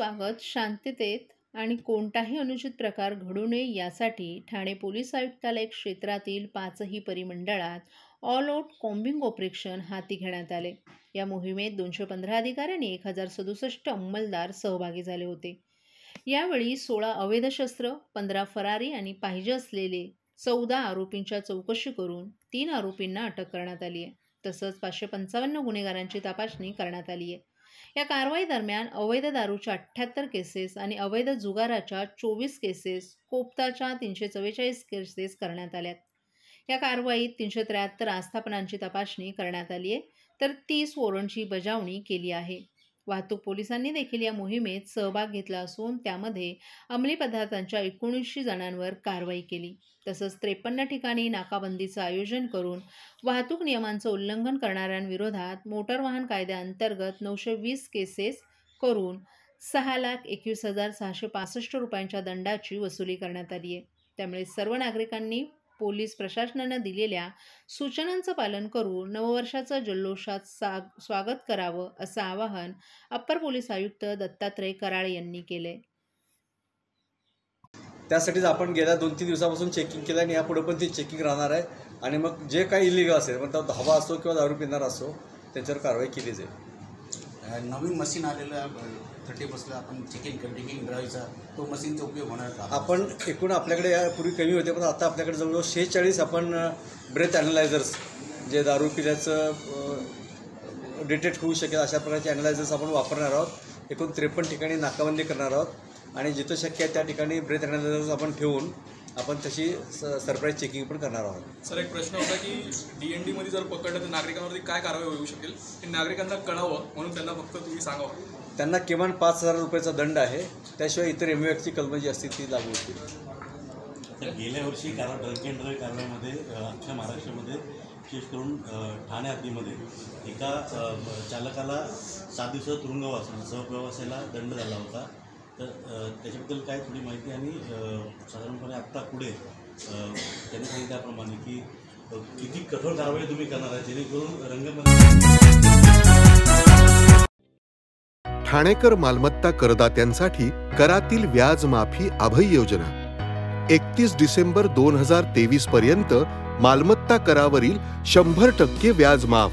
स्वागत शांततेत आणि कोणताही अनुचित प्रकार घडू नये यासाठी ठाणे पोलीस आयुक्तालय क्षेत्रातील 5ही परिमंडळात ऑल आउट कॉम्बिंग ऑपरेशन हाती घेण्यात आले। या मोहिमेत 215 अधिकारी 1067 अंमलदार सहभागी झाले होते। यावेळी 16 अवैध शस्त्र, 15 फरारी आणि पाहिजे असलेले 14 आरोपींच्या चौकशी करून 3 आरोपींना अटक करण्यात आली आहे। तसंच 555 गुन्हेगारांची तपासणी करण्यात आली आहे। या कारवाई दरम्यान अवैध दारूच्या 78 केसेस आणि अवैध जुगाराच्या 24 केसेस, कोपताच्या 344 केसेस करण्यात आल्यात। या कारवाईत 373 आस्थापनांची तपासणी करण्यात आली आहे, तर 30 वॉरंटची बजावणी केली आहे। वाहतूक पोलिसांनी देखील या मोहिमेत सहभाग घेतला असून त्यामध्ये अंमली पदार्थांच्या 19 जणांवर कारवाई केली। तसंच 53 ठिकाणी नाकाबंदीचं आयोजन करून वाहतूक नियमांचं उल्लंघन करणाऱ्यांविरोधात मोटार वाहन कायद्याअंतर्गत 920 केसेस करून 6,21,665 रुपयांच्या दंडाची वसुली करण्यात आली आहे। त्यामुळे सर्व नागरिकांनी पोलीस प्रशासनानं दिलेल्या सूचनांचं पालन करून नववर्षाचं जल्लोषात स्वागत करावं असं आवाहन अप्पर पोलीस आयुक्त दत्तात्रय कराळे यांनी केलंय। त्यासाठीच आपण गेल्या 2-3 दिवसापासून चेकिंग केलं आणि यापुढे पण ती चेकिंग राहणार आहे आणि मग जे काही इलिगल असेल पण धावा असो किंवा दारू पिणार असो त्याच्यावर कारवाई केली जाईल। नवीन मशीन आलेलं 30 आपण चेकिंग ड्राईव्हचा तो मशीनचा उपयोग होणार का? आपण एकूण आपल्याकडे यापूर्वी कमी होते पण आता आपल्याकडे जवळजवळ 46 आपण ब्रेथ ॲनालायझर्स जे दारू पिल्याचं डिटेक्ट होऊ शकेल अशा प्रकारचे ॲनालायझर्स आपण वापरणार आहोत। एकूण 53 ठिकाणी नाकाबंदी करणार आहोत आणि जिथं शक्य आहे त्या ठिकाणी ब्रेथ ॲनालायझर्स आपण ठेवून आपण तशी सरप्राईज चेकिंग पण करणार आहोत। सर, एक प्रश्न होता की DND मध्ये जर पकडलं तर नागरिकांवरती काय कारवाई होऊ शकेल हे नागरिकांना कळावं म्हणून त्यांना फक्त तुम्ही सांगावं। त्यांना किमान 5,000 रुपयाचा दंड आहे, त्याशिवाय इतर MVACची कलम जी असतील ती लागू होतील। गेल्या वर्षी ड्रंक अँड ड्राईव्ह कारवाईमध्ये अख्ख्या महाराष्ट्रामध्ये विशेष करून ठाणे हद्दीमध्ये एका चालकाला 7 दिवसाचा तुरुंगवास आणि सहप्रवासाला दंड झाला होता। तर त्याच्याबद्दल काय थोडी माहिती आणि साधारणपणे आत्ता पुढे त्यांनी सांगितलं त्याप्रमाणे की किती कठोर कारवाई तुम्ही करणार आहे जेणेकरून रंगमंच। ठाणेकर मालमत्ता करदात्यांसाठी करातील व्याज माफी अभय योजना 31 डिसेंबर 2023 पर्यंत मालमत्ता करावरील 100% व्याज माफ।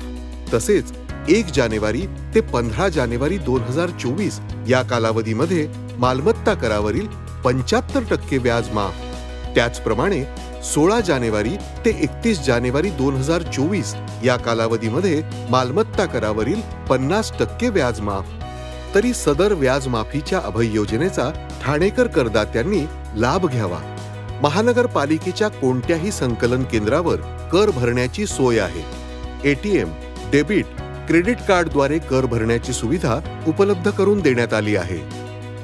तसेच 1 जानेवारी ते 15 जानेवारी 2024 या कालावधीमध्ये मालमत्ता करावरील 75% व्याज माफ। त्याचप्रमाणे 16 जानेवारी ते 31 जानेवारी 2024 या कालावधीमध्ये मालमत्ता करावरील 50% व्याज माफ। तरी सदर व्याज माफीच्या अभय योजनेचा ठाणेकर करदात्यांनी लाभ घ्यावा। महानगरपालिकेच्या कोणत्याही संकलन केंद्रावर कर भरण्याची सोय आहे। ATM, डेबिट, क्रेडिट कार्डद्वारे कर भरण्याची सुविधा उपलब्ध करून देण्यात आली आहे।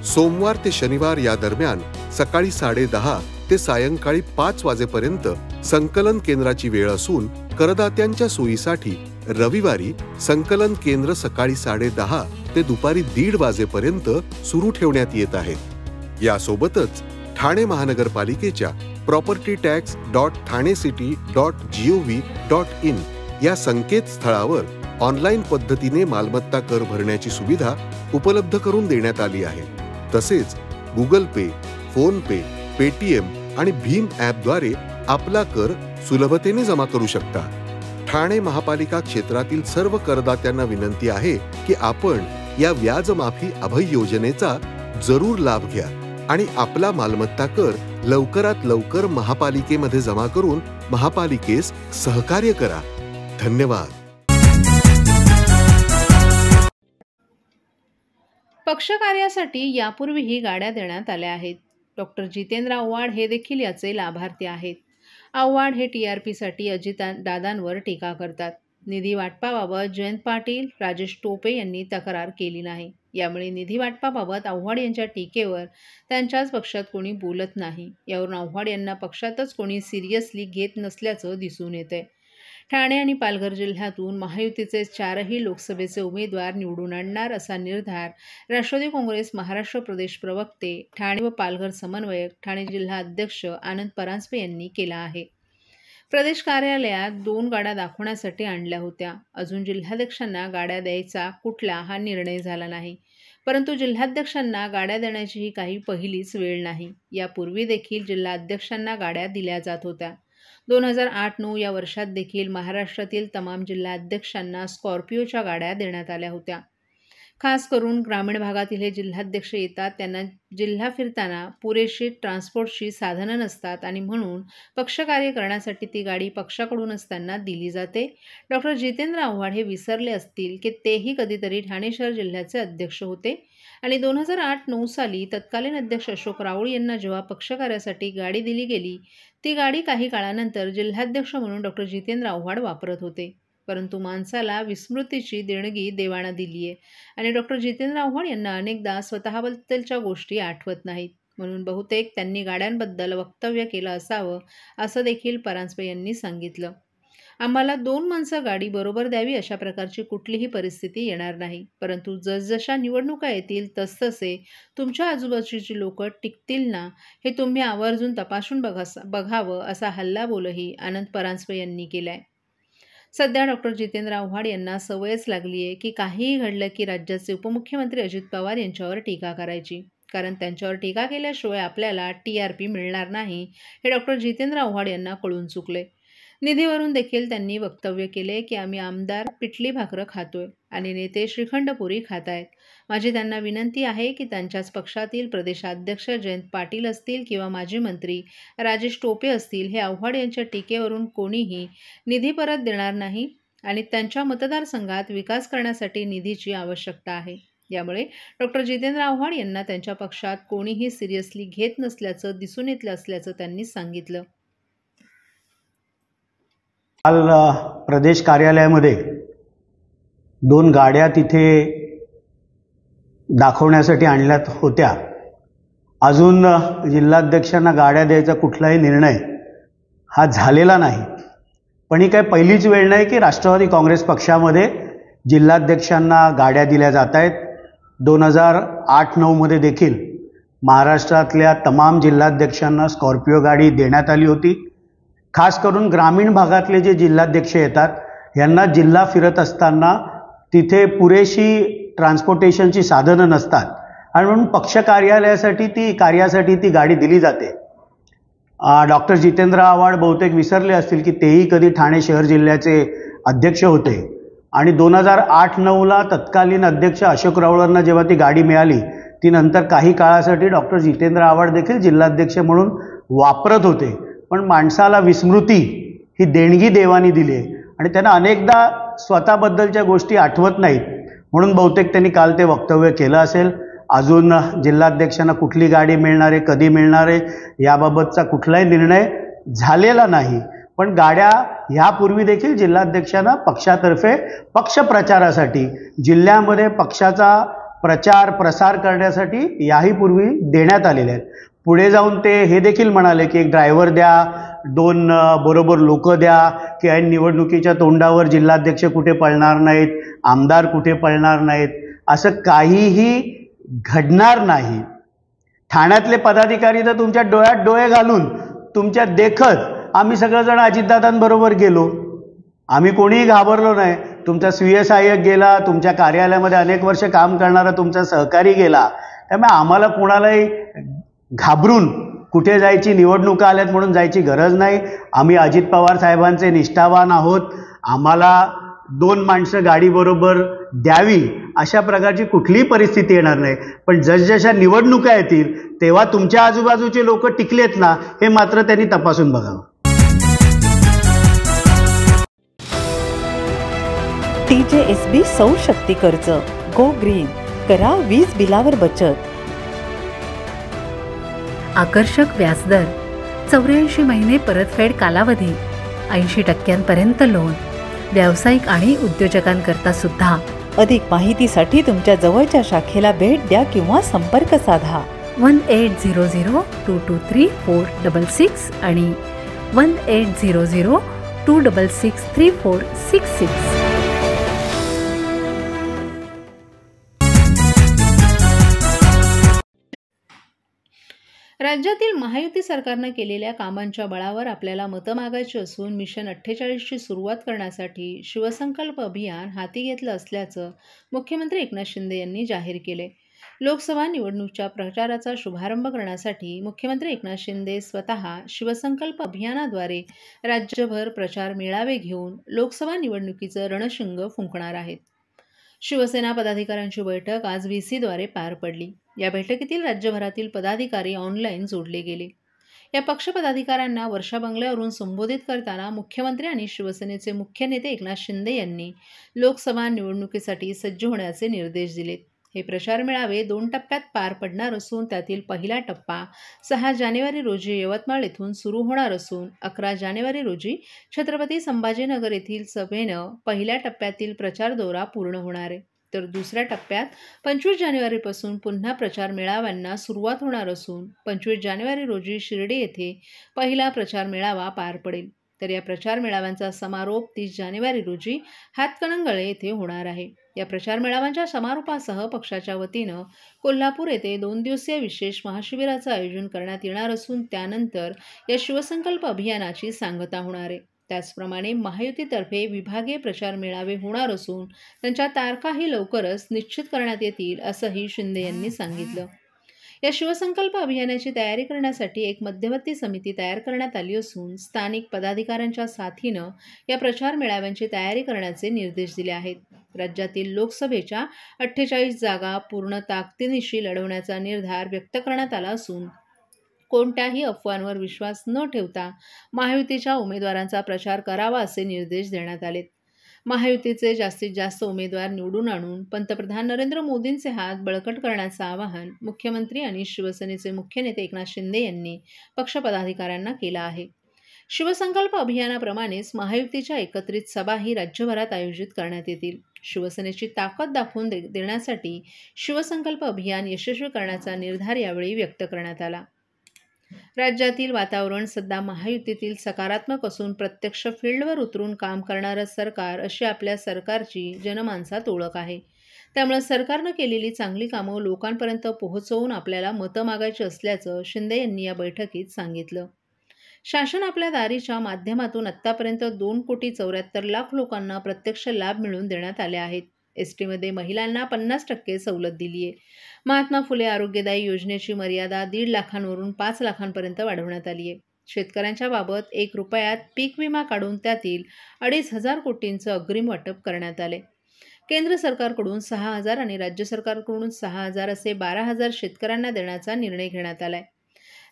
सोमवार ते शनिवार या दरम्यान सकाळी 10:30 ते सायंकाळी 5 वाजेपर्यंत संकलन केंद्राची वेळ असून करदात्यांच्या सोयीसाठी रविवारी संकलन केंद्र सकाळी 10:30 ते दुपारी 1:30 वाजेपर्यंत सुरू ठेवण्यात येत आहेत। यासोबतच ठाणे महानगरपालिकेच्या propertytax.thanecity.gov.in या संकेतस्थळावर ऑनलाईन पद्धतीने मालमत्ता कर भरण्याची सुविधा उपलब्ध करून देण्यात आली आहे। तसेच गुगल पे, फोन पे, पेटीएम आणि भीम ॲपद्वारे आपला कर सुलभतेने जमा करू शकता। ठाणे महापालिका क्षेत्रातील सर्व करदात्यांना विनंती आहे की आपण या व्याज माफी अभय योजनेचा जरूर लाभ घ्या आणि आपला मालमत्ता कर लवकरात लवकर महापालिकेमध्ये जमा करून महापालिकेस सहकार्य करा। धन्यवाद। पक्षकार्यासाठी यापूर्वीही गाड्या देण्यात आल्या आहेत। डॉक्टर जितेंद्र आव्हाड हे देखील याचे लाभार्थी आहेत। आव्हाड हे TRPसाठी अजितदादांवर टीका करतात। निधी वाटपाबाबत जयंत पाटील, राजेश टोपे यांनी तक्रार केली नाही। यामुळे निधी वाटपाबाबत आव्हाड यांच्या टीकेवर त्यांच्याच पक्षात कोणी बोलत नाही। यावरून आव्हाड यांना पक्षातच कोणी सिरियसली घेत नसल्याचं दिसून येतंय। ठाणे आणि पालघर जिल्ह्यातून महायुतीचे 4ही लोकसभेचे उमेदवार निवडून आणणार असा निर्धार राष्ट्रवादी काँग्रेस महाराष्ट्र प्रदेश प्रवक्ते, ठाणे व पालघर समन्वयक, ठाणे जिल्हा अध्यक्ष आनंद परांजपे यांनी केला आहे। प्रदेश कार्यालयात 2 गाड्या दाखवण्यासाठी आणल्या होत्या। अजून जिल्हाध्यक्षांना गाड्या द्यायचा कुठला हा निर्णय झाला नाही। परंतु जिल्हाध्यक्षांना गाड्या देण्याची ही काही पहिलीच वेळ नाही. यापूर्वी देखील जिल्हाध्यक्षांना गाड्या दिल्या जात होत्या. 2008-9 या वर्षात देखील महाराष्ट्रातील तमाम जिल्हाध्यक्षांना स्कॉर्पिओच्या गाड्या देण्यात आल्या होत्या. खास करून ग्रामीण भागातील हे जिल्हाध्यक्ष येतात, त्यांना जिल्हा फिरताना पुरेशी ट्रान्सपोर्टची साधनं नसतात आणि म्हणून पक्षकार्य करण्यासाठी ती गाडी पक्षाकडूनच त्यांना दिली जाते. डॉक्टर जितेंद्र आव्हाड हे विसरले असतील की तेही कधीतरी ठाणे शहर जिल्ह्याचे अध्यक्ष होते आणि 2008-9 साली तत्कालीन अध्यक्ष अशोक राऊळ यांना जेव्हा पक्षकार्यासाठी गाडी दिली गेली, ती गाडी काही काळानंतर जिल्हाध्यक्ष म्हणून डॉक्टर जितेंद्र आव्हाड वापरत होते. परंतु माणसाला विस्मृतीची देणगी देवानं दिली आहे आणि डॉक्टर जितेंद्र आव्हाड यांना अनेकदा स्वतःबद्दलच्या गोष्टी आठवत नाहीत. म्हणून बहुतेक त्यांनी गाड्यांबद्दल वक्तव्य केलं असावं असं देखील परांजपे यांनी सांगितलं. आम्हाला 2 माणसं गाडी बरोबर द्यावी अशा प्रकारची कुठलीही परिस्थिती येणार नाही. परंतु जसजशा निवडणुका येतील तसतसे तुमच्या आजूबाजूची लोक टिकतील ना हे तुम्ही आवर्जून तपासून बघावं असा हल्लाबोलही आनंद परांजपे यांनी केलाय. सध्या डॉक्टर जितेंद्र आव्हाड यांना सवयच लागली आहे की काहीही घडलं की राज्याचे उपमुख्यमंत्री अजित पवार यांच्यावर टीका करायची. कारण त्यांच्यावर टीका केल्याशिवाय आपल्याला TRP मिळणार नाही हे डॉक्टर जितेंद्र आव्हाड यांना कळून चुकले. निधीवरून देखील त्यांनी वक्तव्य केले की आम्ही आमदार पिठली भाकरं खातोय आणि नेते श्रीखंडपुरी खात आहेत. माझी त्यांना विनंती आहे की त्यांच्याच पक्षातील प्रदेशाध्यक्ष जयंत पाटील असतील किंवा माजी मंत्री राजेश टोपे असतील, हे आव्हाड यांच्या टीकेवरून कोणीही निधी परत देणार नाही आणि त्यांच्या मतदारसंघात विकास करण्यासाठी निधीची आवश्यकता आहे. यामुळे डॉक्टर जितेंद्र आव्हाड यांना त्यांच्या पक्षात कोणीही सिरियसली घेत नसल्याचं दिसून येतलं असल्याचं त्यांनी सांगितलं. काल प्रदेश कार्यालयामध्ये 2 गाड्या तिथे दाखवण्यासाठी आणल्यात होत्या. अजून जिल्हाध्यक्षांना गाड्या द्यायचा कुठलाही निर्णय हा झालेला नाही. पण ही काय पहिलीच वेळ नाही की राष्ट्रवादी काँग्रेस पक्षामध्ये जिल्हाध्यक्षांना गाड्या दिल्या जात आहेत. 2008-9 मध्ये देखील महाराष्ट्रातल्या तमाम जिल्हाध्यक्षांना स्कॉर्पिओ गाडी देण्यात आली होती. खास करून ग्रामीण भागातले जे जिल्हाध्यक्ष येतात यांना जिल्हा फिरत असताना तिथे पुरेशी ट्रान्सपोर्टेशनची साधनं नसतात आणि म्हणून पक्ष कार्यासाठी ती गाडी दिली जाते. डॉक्टर जितेंद्र आव्हाड बहुतेक विसरले असतील की तेही कधी ठाणे शहर जिल्ह्याचे अध्यक्ष होते आणि 2008-9ला तत्कालीन अध्यक्ष अशोक राऊळांना जेव्हा ती गाडी मिळाली ती नंतर काही काळासाठी डॉक्टर जितेंद्र आव्हाड देखील जिल्हाध्यक्ष म्हणून वापरत होते. पण माणसाला विस्मृती ही देणगी देवानी दिली आहे आणि त्यांना अनेकदा स्वतःबद्दलच्या गोष्टी आठवत नाहीत. म्हणून बहुतेक त्यांनी काल ते वक्तव्य केलं असेल. अजून जिल्हाध्यक्षांना कुठली गाडी मिळणार आहे, कधी मिळणार आहे याबाबतचा कुठलाही निर्णय झालेला नाही. पण गाड्या ह्यापूर्वी देखील जिल्हाध्यक्षांना पक्षातर्फे पक्ष प्रचारासाठी जिल्ह्यामध्ये पक्षाचा प्रचार प्रसार करण्यासाठी याही पूर्वी देण्यात आलेल्या आहेत. पुढे जाऊन ते हे देखील म्हणाले की एक ड्रायव्हर द्या, 2 बरोबर लोक द्या की ऐन निवडणुकीच्या तोंडावर जिल्हाध्यक्ष कुठे पळणार नाहीत, आमदार कुठे पळणार नाहीत, असं काहीही घडणार नाही. ठाण्यातले पदाधिकारी तर तुमच्या डोळ्यात डोळे घालून तुमच्या देखत आम्ही सगळेजण अजितदादांबरोबर गेलो. आम्ही कोणीही घाबरलो नाही. तुमचा स्वीय सहाय्यक गेला, तुमच्या कार्यालयामध्ये अनेक वर्ष काम करणारा तुमचा सहकारी गेला. त्यामुळे आम्हाला कोणालाही घाबरून कुठे जायची, निवडणुका आल्यात म्हणून जायची गरज नाही. आम्ही अजित पवार साहेबांचे निष्ठावान आहोत. आम्हाला 2 माणसं गाडीबरोबर द्यावी अशा प्रकारची कुठलीही परिस्थिती येणार नाही. पण जसजशा निवडणुका येतील तेव्हा तुमच्या आजूबाजूचे लोक टिकलेत ना हे मात्र त्यांनी तपासून बघावं. TJSB सौर शक्ती कर्ज गो ग्रीन, करा वीज बिलावर बचत. आकर्षक व्याजदर, 84 महिने परतफेड कालावधी, 80% लोन, व्यावसायिक आणि उद्योजकांकरता सुद्धा. अधिक माहितीसाठी तुमच्या जवळच्या शाखेला भेट द्या किंवा संपर्क साधा. 1800-223-466 आणि 1800-266-3466. राज्यातील महायुती सरकारनं केलेल्या कामांच्या बळावर आपल्याला मतं मागायची असून मिशन 48ची सुरुवात करण्यासाठी शिवसंकल्प अभियान हाती घेतलं असल्याचं मुख्यमंत्री एकनाथ शिंदे यांनी जाहीर केले. लोकसभा निवडणुकीच्या प्रचाराचा शुभारंभ करण्यासाठी मुख्यमंत्री एकनाथ शिंदे स्वतः शिवसंकल्प अभियानाद्वारे राज्यभर प्रचार मेळावे घेऊन लोकसभा निवडणुकीचं रणशिंग फुंकणार आहेत. शिवसेना पदाधिकाऱ्यांची बैठक आज VCद्वारे पार पडली. या बैठकीतील राज्यभरातील पदाधिकारी ऑनलाईन जोडले गेले. या पक्ष पदाधिकाऱ्यांना वर्षा बंगल्यावरून संबोधित करताना मुख्यमंत्री आणि शिवसेनेचे मुख्य नेते एकनाथ शिंदे यांनी लोकसभा निवडणुकीसाठी सज्ज होण्याचे निर्देश दिलेत. हे प्रचार मेळावे 2 टप्प्यात पार पडणार असून त्यातील पहिला टप्पा 6 जानेवारी रोजी यवतमाळ येथून सुरू होणार असून 11 जानेवारी रोजी छत्रपती संभाजीनगर येथील सभेनं पहिल्या टप्प्यातील प्रचार दौरा पूर्ण होणार आहे. तर दुसऱ्या टप्प्यात 25 जानेवारीपासून पुन्हा प्रचार मेळाव्यांना सुरुवात होणार असून 25 जानेवारी रोजी शिर्डी येथे पहिला प्रचार मेळावा पार पडेल. तर या प्रचार मेळाव्यांचा समारोप 30 जानेवारी रोजी हातकणंगले येथे होणार आहे. या प्रचार मेळाव्यांच्या समारोपासह पक्षाच्या वतीनं कोल्हापूर येथे 2 दिवसीय विशेष महाशिबिराचं आयोजन करण्यात येणार असून त्यानंतर या शिवसंकल्प अभियानाची सांगता होणार आहे. त्याचप्रमाणे महायुतीतर्फे विभागीय प्रचार मेळावे होणार असून त्यांच्या तारखाही लवकरच निश्चित करण्यात येतील असंही शिंदे यांनी सांगितलं. या शिवसंकल्प अभियानाची तयारी करण्यासाठी एक मध्यवर्ती समिती तयार करण्यात आली असून स्थानिक पदाधिकाऱ्यांच्या साथीनं या प्रचार मेळाव्यांची तयारी करण्याचे निर्देश दिले आहेत. राज्यातील लोकसभेच्या 48 जागा पूर्ण ताकदीनिशी लढवण्याचा निर्धार व्यक्त करण्यात आला असून कोणत्याही अफवांवर विश्वास न ठेवता महायुतीच्या उमेदवारांचा प्रचार करावा असे निर्देश देण्यात आलेत. महायुतीचे जास्तीत जास्त उमेदवार निवडून आणून पंतप्रधान नरेंद्र मोदींचे हात बळकट करण्याचं आवाहन मुख्यमंत्री आणि शिवसेनेचे मुख्य नेते एकनाथ शिंदे यांनी पक्षपदाधिकाऱ्यांना केलं आहे. शिवसंकल्प अभियानाप्रमाणेच महायुतीच्या एकत्रित सभाही राज्यभरात आयोजित करण्यात येतील. शिवसेनेची ताकद दाखवून देण्यासाठी शिवसंकल्प अभियान यशस्वी करण्याचा निर्धार यावेळी व्यक्त करण्यात आला. राज्यातील वातावरण सध्या महायुतीतील सकारात्मक असून प्रत्यक्ष फील्डवर उतरून काम करणारं सरकार अशी आपल्या सरकारची जनमानसात ओळख आहे. त्यामुळे सरकारनं केलेली चांगली कामं लोकांपर्यंत पोहोचवून आपल्याला मतं मागायची असल्याचं शिंदे यांनी या बैठकीत सांगितलं. शासन आपल्या दारीच्या माध्यमातून आत्तापर्यंत 2,74,00,000 लोकांना प्रत्यक्ष लाभ मिळवून देण्यात आले आहेत. एसटीमध्ये महिलांना 50% सवलत दिली आहे. महात्मा फुले आरोग्यदायी योजनेची मर्यादा 1.5 लाखांवरून 5 लाखांपर्यंत वाढवण्यात आली आहे. शेतकऱ्यांच्या बाबत 1 रुपयात पीक विमा काढून त्यातील 2,500 कोटींचं अग्रिम वाटप करण्यात आले. केंद्र सरकारकडून 6,000 आणि राज्य सरकारकडून 6,000 असे 12,000 शेतकऱ्यांना देण्याचा निर्णय घेण्यात आला आहे.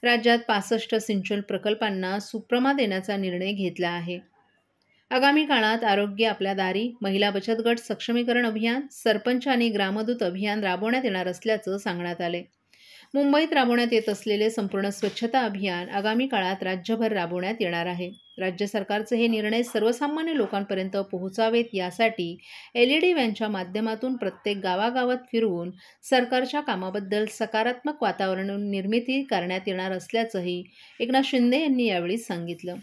राज्यात 65 सिंचन प्रकल्पांना सुप्रमा देण्याचा निर्णय घेतला आहे. आगामी काळात आरोग्य आपल्या दारी, महिला बचत गट सक्षमीकरण अभियान, सरपंच आणि ग्रामदूत अभियान राबवण्यात येणार असल्याचं सांगण्यात आले. मुंबईत राबवण्यात येत असलेले संपूर्ण स्वच्छता अभियान आगामी काळात राज्यभर राबवण्यात येणार आहे. राज्य सरकारचे हे निर्णय सर्वसामान्य लोकांपर्यंत पोहोचावेत यासाठी LED व्हॅनच्या माध्यमातून प्रत्येक गावागावात फिरवून सरकारच्या कामाबद्दल सकारात्मक वातावरण निर्मिती करण्यात येणार असल्याचंही एकनाथ शिंदे यांनी यावेळी सांगितलं.